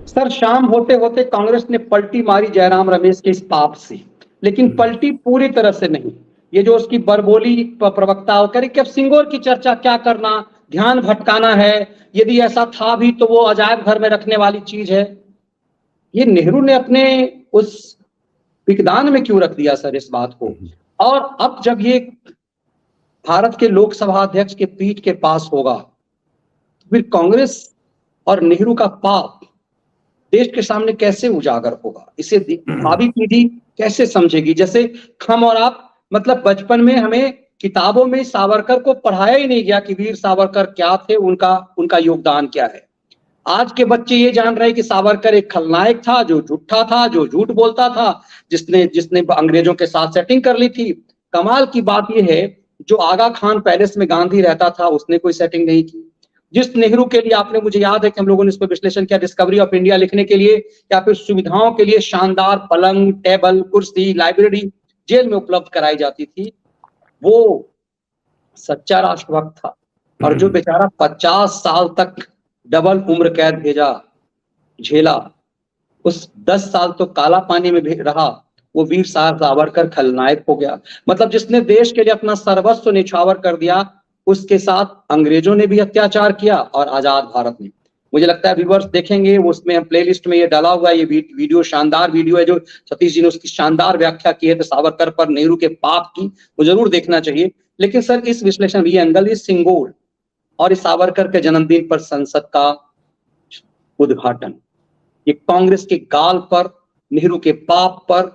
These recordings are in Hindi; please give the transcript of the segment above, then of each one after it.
सर शाम होते होते कांग्रेस ने पलटी मारी जयराम रमेश के इस पाप से, लेकिन पलटी पूरी तरह से नहीं। ये जो उसकी बरबोली प्रवक्ता करे कि अब सिंगोर की चर्चा क्या करना, ध्यान भटकाना है, यदि ऐसा था भी तो वो अजायब घर में रखने वाली चीज है। ये नेहरू ने अपने उस विज्ञान में क्यों रख दिया सर इस बात को। और अब जब ये भारत के लोकसभा अध्यक्ष के पीठ के पास होगा, फिर कांग्रेस और नेहरू का पाप देश के सामने कैसे उजागर होगा, इसे भावी पीढ़ी कैसे समझेगी। जैसे हम और आप, मतलब बचपन में हमें किताबों में सावरकर को पढ़ाया ही नहीं गया कि वीर सावरकर क्या थे, उनका उनका योगदान क्या है। आज के बच्चे ये जान रहे हैं कि सावरकर एक खलनायक था, जो झूठा था, जो झूठ बोलता था, जिसने जिसने अंग्रेजों के साथ सेटिंग कर ली थी। कमाल की बात यह है, जो आगा खान पैलेस में गांधी रहता था उसने कोई सेटिंग नहीं की। जिस नेहरू के लिए आपने, मुझे याद है कि हम लोगों ने इस पर विश्लेषण किया, डिस्कवरी ऑफ इंडिया लिखने के लिए या फिर सुविधाओं के लिए शानदार पलंग, टेबल, कुर्सी, लाइब्रेरी जेल में उपलब्ध कराई जाती थी, वो सच्चा राष्ट्रभक्त था। और जो बेचारा 50 साल तक डबल उम्र कैद झेला, उस 10 साल तो काला पानी में रहा, वो वीर सावरकर खलनायक हो गया। मतलब जिसने देश के लिए अपना सर्वस्व निछावर कर दिया, उसके साथ अंग्रेजों ने भी अत्याचार किया और आजाद भारत ने। मुझे लगता है व्यूअर्स देखेंगे, वो उसमें हम प्लेलिस्ट में ये डाला हुआ है, ये वीडियो शानदार वीडियो है जो सतीश जी ने उसकी शानदार व्याख्या की है तो सावरकर पर नेहरू के पाप की, वो जरूर देखना चाहिए। लेकिन सर इस विश्लेषण ये एंगल, इस सिंगोल और इस सावरकर के जन्मदिन पर संसद का उद्घाटन, ये कांग्रेस के गाल पर, नेहरू के पाप पर,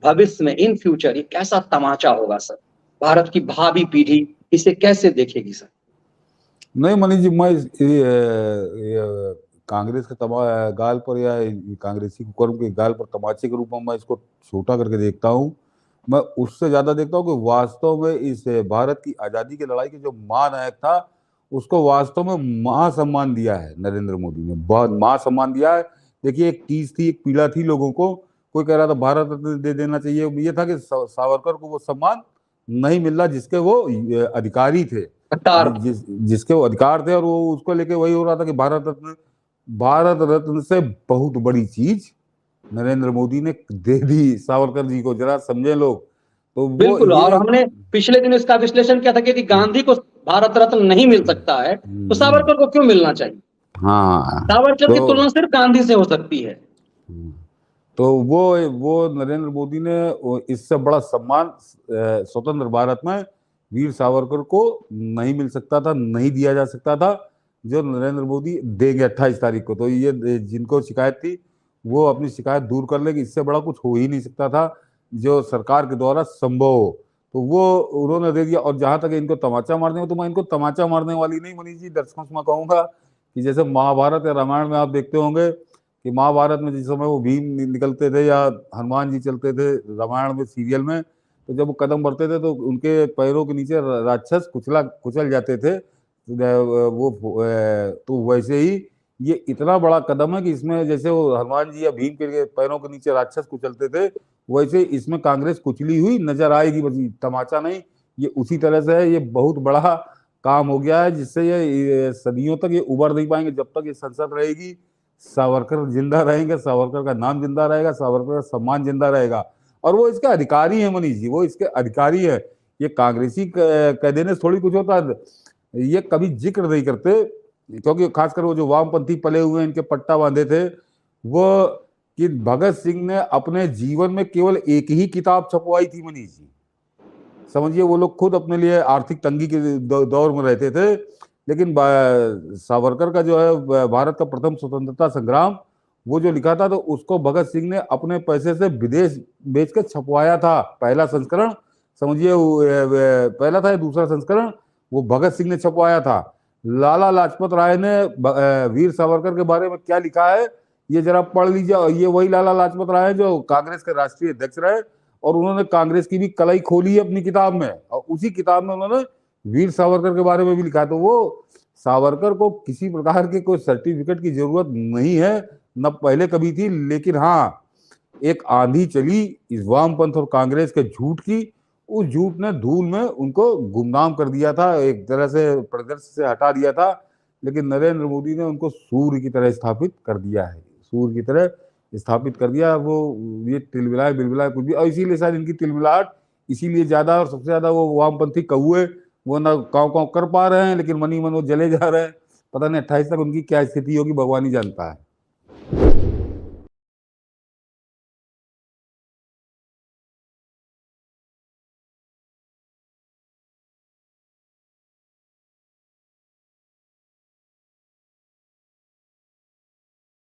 भविष्य में इन फ्यूचर ये कैसा तमाचा होगा सर। भारत की भावी पीढ़ी इसे कैसे देखेगी सर। नहीं मनीष जी, मैं कांग्रेस के गाल पर या कांग्रेसी कुकर्म के गाल पर तमाचे के रूप में मैं इसको छोटा करके देखता हूँ। मैं उससे ज्यादा देखता हूँ कि वास्तव में इस भारत की आजादी की लड़ाई के जो महानायक था, उसको वास्तव में महासम्मान दिया है नरेंद्र मोदी ने, बहुत महासम्मान दिया है। देखिए, एक टीस थी, एक पीड़ा थी लोगों को, कोई कह रहा था भारत रत्न दे देना चाहिए, ये था कि सावरकर को वो सम्मान नहीं मिल रहा जिसके वो अधिकारी थे, जिसके वो अधिकार थे, और वो उसको लेके वही हो रहा था कि भारत रत्न से बहुत बड़ी चीज नरेंद्र मोदी ने दे दी सावरकर जी को, जरा समझे लोग। तो बिल्कुल, और हमने पिछले दिन इसका विश्लेषण किया था कि गांधी को भारत रत्न नहीं मिल सकता है तो सावरकर को क्यों मिलना चाहिए। हाँ, सावरकर की तुलना सिर्फ गांधी से हो सकती है। तो वो नरेंद्र मोदी ने इससे बड़ा सम्मान स्वतंत्र भारत में वीर सावरकर को नहीं मिल सकता था, नहीं दिया जा सकता था, जो नरेंद्र मोदी देंगे 28 तारीख को। तो ये जिनको शिकायत थी वो अपनी शिकायत दूर कर ले कि इससे बड़ा कुछ हो ही नहीं सकता था जो सरकार के द्वारा संभव हो, तो वो उन्होंने दे दिया। और जहां तक इनको तमाचा मारने में, तो मैं इनको तमाचा मारने वाली नहीं मनीष जी, दर्शकों से मैं कहूंगा कि जैसे महाभारत या रामायण में आप देखते होंगे कि महाभारत में जिस समय वो भीम निकलते थे या हनुमान जी चलते थे, रामायण में सीरियल में, तो जब वो कदम बढ़ते थे तो उनके पैरों के नीचे राक्षस कुचल जाते थे। वो तो वैसे ही ये इतना बड़ा कदम है कि इसमें जैसे वो हनुमान जी या भीम के पैरों के नीचे राक्षस कुचलते थे, वैसे इसमें कांग्रेस कुचली हुई नजर आएगी, बस तमाचा नहीं। ये उसी तरह से है, ये बहुत बड़ा काम हो गया है जिससे ये सदियों तक ये उबर नहीं पाएंगे। जब तक ये संसद रहेगी, सावरकर जिंदा रहेंगे, सावरकर का नाम जिंदा रहेगा, सावरकर का सम्मान जिंदा रहेगा। और वो इसके अधिकारी है मनीष जी, वो इसके अधिकारी है। ये कांग्रेसी कह देने से थोड़ी कुछ होता है, ये कभी जिक्र नहीं करते, क्योंकि खासकर वो जो वामपंथी पले हुए इनके पट्टा बांधे थे, वो कि भगत सिंह ने अपने जीवन में केवल एक ही किताब छपवाई थी मनीष जी। समझिए, वो लोग खुद अपने लिए आर्थिक तंगी के दौर में रहते थे, लेकिन सावरकर का जो है भारत का प्रथम स्वतंत्रता संग्राम, वो जो लिखा था तो उसको भगत सिंह ने अपने पैसे से विदेश बेच कर छपवाया था। पहला संस्करण समझिए, पहला था, दूसरा संस्करण वो भगत सिंह ने छपवाया था। लाला लाजपत राय ने वीर सावरकर के बारे में क्या लिखा है ये जरा पढ़ लीजिए। ये वही लाला लाजपत राय है जो कांग्रेस के राष्ट्रीय अध्यक्ष रहे, और उन्होंने कांग्रेस की भी कलाई खोली है अपनी किताब में, और उसी किताब में उन्होंने वीर सावरकर के बारे में भी लिखा है। तो वो सावरकर को किसी प्रकार के कोई सर्टिफिकेट की जरूरत नहीं है, न पहले कभी थी। लेकिन हाँ, एक आंधी चली इस वामपंथ और कांग्रेस के झूठ की, उस झूठ ने धूल में उनको गुमनाम कर दिया था, एक तरह से परिदृश्य से हटा दिया था। लेकिन नरेंद्र मोदी ने उनको सूर्य की तरह स्थापित कर दिया है। सूर की तरह स्थापित कर दिया। वो ये तिलमिलाए बिलबिलाए कुछ भी, और इसीलिए शायद इनकी तिलमिलाहट इसीलिए ज्यादा, और सबसे ज्यादा वो वामपंथी कौए वो ना काँव काँव कर पा रहे हैं, लेकिन मनी मन वो जले जा रहे हैं। पता नहीं 28 तक उनकी क्या स्थिति होगी, भगवान ही जानता है।